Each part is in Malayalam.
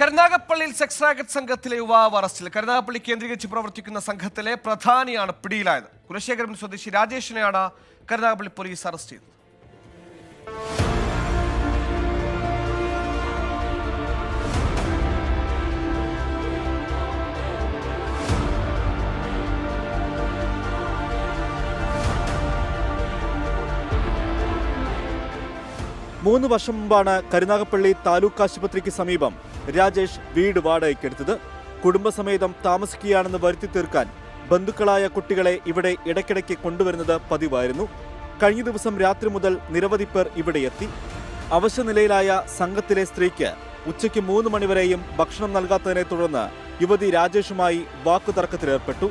കരുനാഗപ്പള്ളിയിൽ സെക്സ് റാക്കറ്റ് സംഘത്തിലെ യുവാവ് അറസ്റ്റിൽ. കരുനാഗപ്പള്ളി കേന്ദ്രീകരിച്ച് പ്രവർത്തിക്കുന്ന സംഘത്തിലെ പ്രധാനിയാണ് പിടിയിലായത്. കുലശേഖരം സ്വദേശി രാജേഷിനെയാണ് കരുനാഗപ്പള്ളി പോലീസ് അറസ്റ്റ് ചെയ്തത്. മൂന്ന് വർഷം മുമ്പാണ് കരുനാഗപ്പള്ളി താലൂക്ക് ആശുപത്രിക്ക് സമീപം രാജേഷ് വീട് വാടകയ്ക്കെടുത്തത്. കുടുംബസമേതം താമസിക്കുകയാണെന്ന് വരുത്തി തീർക്കാൻ ബന്ധുക്കളായ കുട്ടികളെ ഇവിടെ ഇടയ്ക്കിടയ്ക്ക് കൊണ്ടുവരുന്നത് പതിവായിരുന്നു. കഴിഞ്ഞ ദിവസം രാത്രി മുതൽ നിരവധി പേർ ഇവിടെ എത്തി. അവശനിലയിലായ സംഘത്തിലെ സ്ത്രീക്ക് ഉച്ചയ്ക്ക് 3 മണിവരെയും ഭക്ഷണം നൽകാത്തതിനെ തുടർന്ന് യുവതി രാജേഷുമായി വാക്കുതർക്കത്തിലേർപ്പെട്ടു.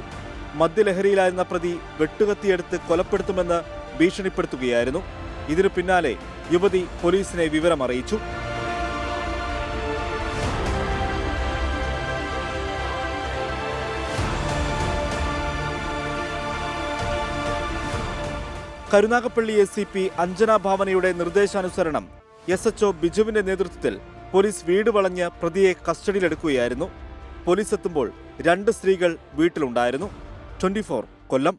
മദ്യലഹരിയിലായിരുന്ന പ്രതി വെട്ടുകത്തിയെടുത്ത് കൊലപ്പെടുത്തുമെന്ന് ഭീഷണിപ്പെടുത്തുകയായിരുന്നു. ഇതിനു പിന്നാലെ യുവതി പോലീസിനെ വിവരമറിയിച്ചു. കരുനാഗപ്പള്ളി ACP അഞ്ജന ഭാവനയുടെ നിർദ്ദേശാനുസരണം SHO ബിജുവിന്റെ നേതൃത്വത്തിൽ പോലീസ് വീട് വളഞ്ഞ് പ്രതിയെ കസ്റ്റഡിയിലെടുക്കുകയായിരുന്നു. പോലീസ് എത്തുമ്പോൾ 2 സ്ത്രീകൾ വീട്ടിലുണ്ടായിരുന്നു. 24 കൊല്ലം.